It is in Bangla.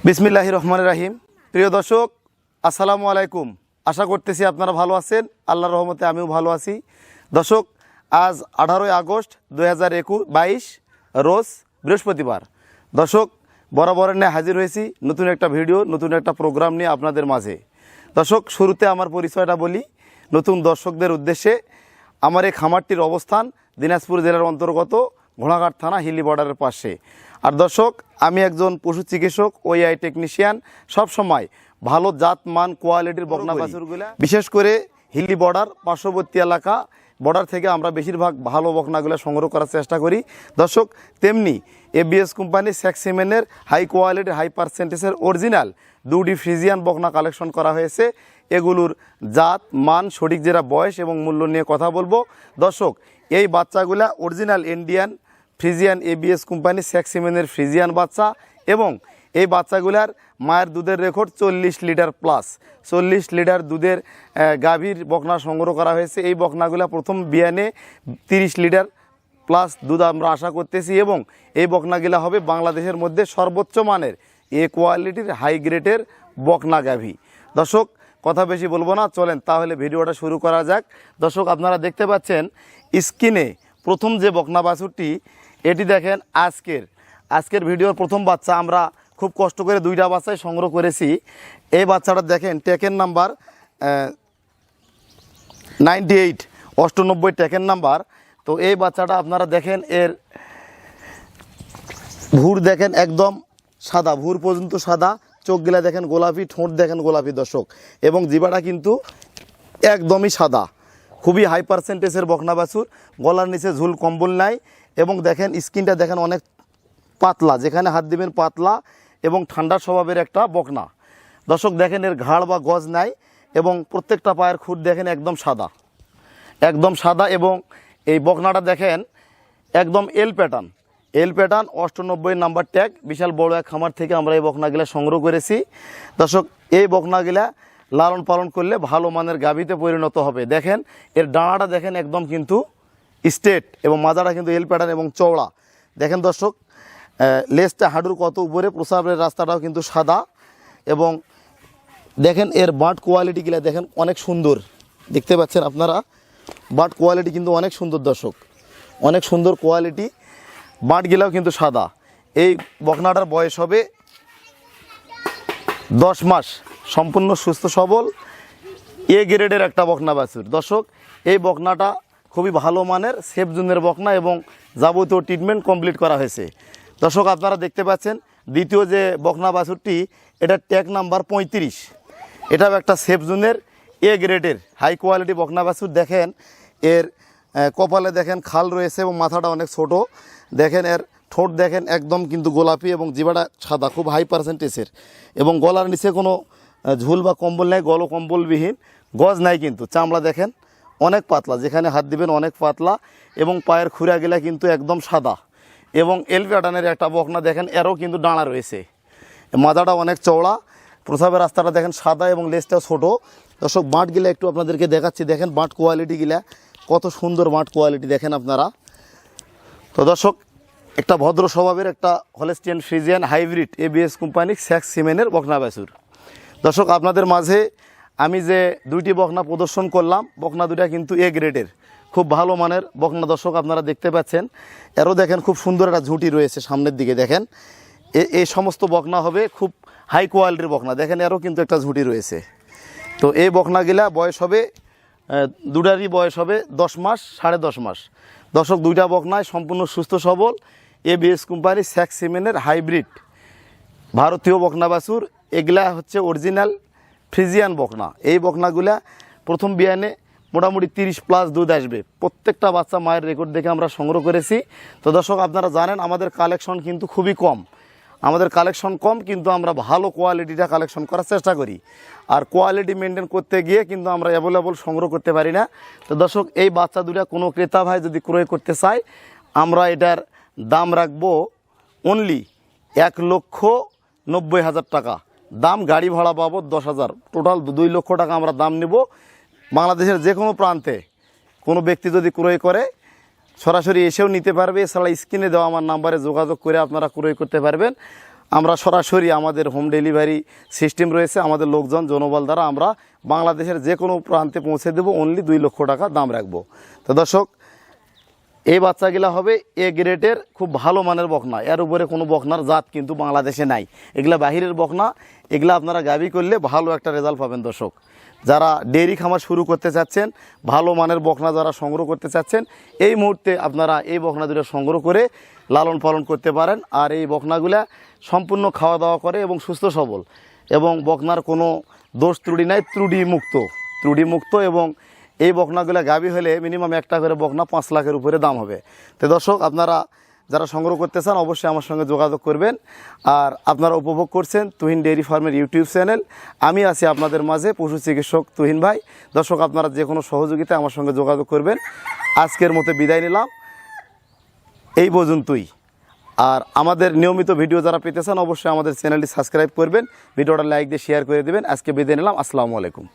বিসমিল্লাহির রহমানির রহিম। প্রিয় দর্শক, আসসালামু আলাইকুম। আশা করতেছি আপনারা ভালো আছেন। আল্লাহর রহমতে আমিও ভালো আছি। দর্শক, আজ 18 আগস্ট 2022 রোজ বৃহস্পতিবার। দর্শক, বরাবরের নিয়ে হাজির হয়েছি নতুন একটা ভিডিও, নতুন একটা প্রোগ্রাম নিয়ে আপনাদের মাঝে। দর্শক, শুরুতে আমার পরিচয়টা বলি নতুন দর্শকদের উদ্দেশ্যে। আমার এই খামারটির অবস্থান দিনাজপুর জেলার অন্তর্গত ঘোড়াঘাট থানা, হিলি বর্ডারের পাশে। আর দর্শক, আমি একজন পশু চিকিৎসক, ওআই টেকনিশিয়ান। সবসময় ভালো জাত মান কোয়ালিটির বকনা বাছুরগুলা, বিশেষ করে হিলি বর্ডার পার্শ্ববর্তী এলাকা বর্ডার থেকে আমরা বেশিরভাগ ভালো বকনাগুলো সংগ্রহ করার চেষ্টা করি। দর্শক, তেমনি এবিএস কোম্পানি স্যাক্সিমেনের হাই কোয়ালিটি হাই পার্সেন্টেজের অরিজিনাল দুটি ফ্রিজিয়ান বকনা কালেকশন করা হয়েছে। এগুলোর জাত মান, সঠিক যেটা বয়স এবং মূল্য নিয়ে কথা বলবো। দর্শক, এই বাচ্চাগুলা original Indian Friesian ABS company স্যাক্সিমেনের ফ্রিজিয়ান বাচ্চা, এবং এই বাচ্চাগুলার মায়ের দুধের রেকর্ড 40 লিটার প্লাস। 40 লিটার দুধের গাভীর বকনা সংগ্রহ করা হয়েছে। এই বকনাগুলা প্রথম বিয়ানে 30 লিটার প্লাস দুধ আমরা আশা করতেছি, এবং এই বকনাগুলা হবে বাংলাদেশের মধ্যে সর্বোচ্চ মানের এ কোয়ালিটির হাই গ্রেডের বকনা গাভী। দর্শক, কথা বেশি বলবো না, চলেন তাহলে ভিডিওটা শুরু করা যাক। দর্শক, আপনারা দেখতে পাচ্ছেন স্ক্রিনে প্রথম যে বকনা বাছুরটি, এটি দেখেন আজকের ভিডিওর প্রথম বাচ্চা। আমরা খুব কষ্ট করে দুইটা বাচ্চাই সংগ্রহ করেছি। এই বাচ্চাটা দেখেন টেকেন নাম্বার 98, 98 টেকেন নাম্বার। তো এই বাচ্চাটা আপনারা দেখেন, এর ভুর দেখেন একদম সাদা, ভুর পর্যন্ত সাদা, চোখগুলা দেখেন গোলাপি, ঠোঁট দেখেন গোলাপি দর্শক, এবং জিবাটা কিন্তু একদমই সাদা। খুবই হাই পার্সেন্টেজের বকনা বাছুর। গলার নিচে ঝুল কম্বল নাই, এবং দেখেন স্কিনটা দেখেন অনেক পাতলা, যেখানে হাত দিবেন পাতলা এবং ঠান্ডা স্বভাবের একটা বকনা। দর্শক, দেখেন এর ঘাড় বা গজ নাই, এবং প্রত্যেকটা পায়ের খুঁট দেখেন একদম সাদা, একদম সাদা। এবং এই বকনাটা দেখেন একদম এল প্যাটার্ন 98 নাম্বার ট্যাগ। বিশাল বড় এক খামার থেকে আমরা এই বকনাগুলা সংগ্রহ করেছি। দর্শক, এই বকনাগুলা লালন পালন করলে ভালো মানের গাভীতে পরিণত হবে। দেখেন এর ডানাটা দেখেন একদম কিন্তু স্ট্রেট, এবং মাজাটা কিন্তু এল প্যাটার্ন এবং চওড়া। দেখেন দর্শক, লেজটা হাঁটুর কত উপরে, প্রসাবের রাস্তাটাও কিন্তু সাদা, এবং দেখেন এর বাট কোয়ালিটিগুলা দেখেন অনেক সুন্দর। দেখতে পাচ্ছেন আপনারা, বাট কোয়ালিটি কিন্তু অনেক সুন্দর দর্শক, অনেক সুন্দর কোয়ালিটি। বাটগুলাও কিন্তু সাদা। এই বকনাটার বয়স হবে 10 মাস, সম্পূর্ণ সুস্থ সবল এ গ্রেডের একটা বকনা বাছুর। দর্শক, এই বকনাটা খুবই ভালো মানের সেফ জোনের বকনা, এবং যাবতীয় ট্রিটমেন্ট কমপ্লিট করা হয়েছে। দর্শক, আপনারা দেখতে পাচ্ছেন দ্বিতীয় যে বকনা বাছুরটি, এটা ট্যাগ নাম্বার 35। এটাও একটা সেফ জোনের এ গ্রেডের হাই কোয়ালিটি বকনা বাছুর। দেখেন এর কপালে দেখেন খাল রয়েছে, এবং মাথাটা অনেক ছোট। দেখেন এর ঠোঁট দেখেন একদম কিন্তু গোলাপি, এবং জিবাটা সাদা, খুব হাই পার্সেন্টেজের, এবং গলার নিচে কোনো ঝুল বা কম্বল নেই, গল কম্বলবিহীন, গজ নাই, কিন্তু চামড়া দেখেন অনেক পাতলা, যেখানে হাত দিবেন অনেক পাতলা, এবং পায়ের খুঁড়াগুলা কিন্তু একদম সাদা, এবং এল প্যাটার্নের একটা বকনা। দেখেন এরও কিন্তু ডাঁড়া রয়েছে, মাথাটা অনেক চওড়া, প্রসাবের রাস্তাটা দেখেন সাদা, এবং লেজটাও ছোটো। দর্শক, বাঁটগুলা একটু আপনাদেরকে দেখাচ্ছি। দেখেন বাঁট কোয়ালিটিগুলা কত সুন্দর, বাঁট কোয়ালিটি দেখেন আপনারা। তো দর্শক, একটা ভদ্র স্বভাবের একটা Holstein Friesian hybrid ABS company স্যাক্সিমেনের বকনা বাছুর। দর্শক, আপনাদের মাঝে আমি যে দুইটি বকনা প্রদর্শন করলাম, বকনা দুটা কিন্তু এ গ্রেডের খুব ভালো মানের বকনা। দর্শক, আপনারা দেখতে পাচ্ছেন এরও দেখেন খুব সুন্দর একটা ঝুঁটি রয়েছে সামনের দিকে। দেখেন এই সমস্ত বকনা হবে খুব হাই কোয়ালিটির বকনা। দেখেন এরও কিন্তু একটা ঝুঁটি রয়েছে। তো এই বকনাগুলা বয়স হবে, দুটারই বয়স হবে 10 মাস, 10.5 মাস। দর্শক, দুইটা বকনায় সম্পূর্ণ সুস্থ সবল এবিএস কোম্পানি স্যাক্সিমেনের হাইব্রিড ভারতীয় বকনা বাছুর। এগুলা হচ্ছে অরিজিনাল ফ্রিজিয়ান বকনা। এই বকনাগুলা প্রথম বিয়ানে মোটামুটি 30 প্লাস দুধ আসবে। প্রত্যেকটা বাচ্চা মায়ের রেকর্ড দেখে আমরা সংগ্রহ করেছি। তো দর্শক, আপনারা জানেন আমাদের কালেকশন কিন্তু খুবই কম, কিন্তু আমরা ভালো কোয়ালিটিটা কালেকশন করার চেষ্টা করি। আর কোয়ালিটি মেনটেন করতে গিয়ে কিন্তু আমরা অ্যাভেলেবল সংগ্রহ করতে পারি না। তো দর্শক, এই বাচ্চা দুটা কোনো ক্রেতা ভাই যদি ক্রয় করতে চায়, আমরা এটার দাম রাখবো অনলি 1,90,000 টাকা দাম, গাড়ি ভাড়া বাবদ 10,000, টোটাল 2 লক্ষ টাকা আমরা দাম নেব। বাংলাদেশের যে কোনো প্রান্তে কোনো ব্যক্তি যদি ক্রয় করে সরাসরি এসেও নিতে পারবে। এছাড়া স্ক্রিনে দেওয়া আমার নাম্বারে যোগাযোগ করে আপনারা ক্রয় করতে পারবেন। আমরা সরাসরি আমাদের হোম ডেলিভারি সিস্টেম রয়েছে, আমাদের লোকজন জনবল দ্বারা আমরা বাংলাদেশের যে কোনো প্রান্তে পৌঁছে দেবো, অনলি 2 লক্ষ টাকা দাম রাখবো। তো দর্শক, এই বাচ্চাগুলা হবে এ গ্রেডের খুব ভালো মানের বকনা, এর উপরে কোনো বকনার জাত কিন্তু বাংলাদেশে নাই, এগুলা বাহিরের বকনা। এগুলা আপনারা গাবি করলে ভালো একটা রেজাল্ট পাবেন। দর্শক, যারা ডেয়ারি খামার শুরু করতে চাচ্ছেন, ভালো মানের বকনা যারা সংগ্রহ করতে চাচ্ছেন, এই মুহূর্তে আপনারা এই বকনা দুটো সংগ্রহ করে লালন পালন করতে পারেন। আর এই বকনাগুলা সম্পূর্ণ খাওয়া দাওয়া করে এবং সুস্থ সবল, এবং বকনার কোনো দোষ ত্রুটি নাই, ত্রুটি মুক্ত এবং এই বকনাগুলো গাবি হলে মিনিমাম একটা করে বকনা 5 লাখের উপরে দাম হবে। তো দর্শক, আপনারা যারা সংগ্রহ করতে চান অবশ্যই আমার সঙ্গে যোগাযোগ করবেন। আর আপনারা উপভোগ করছেন তুহিন ডেয়ারি ফার্মের ইউটিউব চ্যানেল। আমি আছি আপনাদের মাঝে পশু চিকিৎসক তুহিন ভাই। দর্শক, আপনারা যে কোনো সহযোগিতা আমার সঙ্গে যোগাযোগ করবেন। আজকের মতো বিদায় নিলাম, এই পর্যন্তই। আর আমাদের নিয়মিত ভিডিও যারা পেতে চান অবশ্যই আমাদের চ্যানেলটি সাবস্ক্রাইব করবেন, ভিডিওটা লাইক দিয়ে শেয়ার করে দেবেন। আজকে বিদায় নিলাম, আসসালামু আলাইকুম।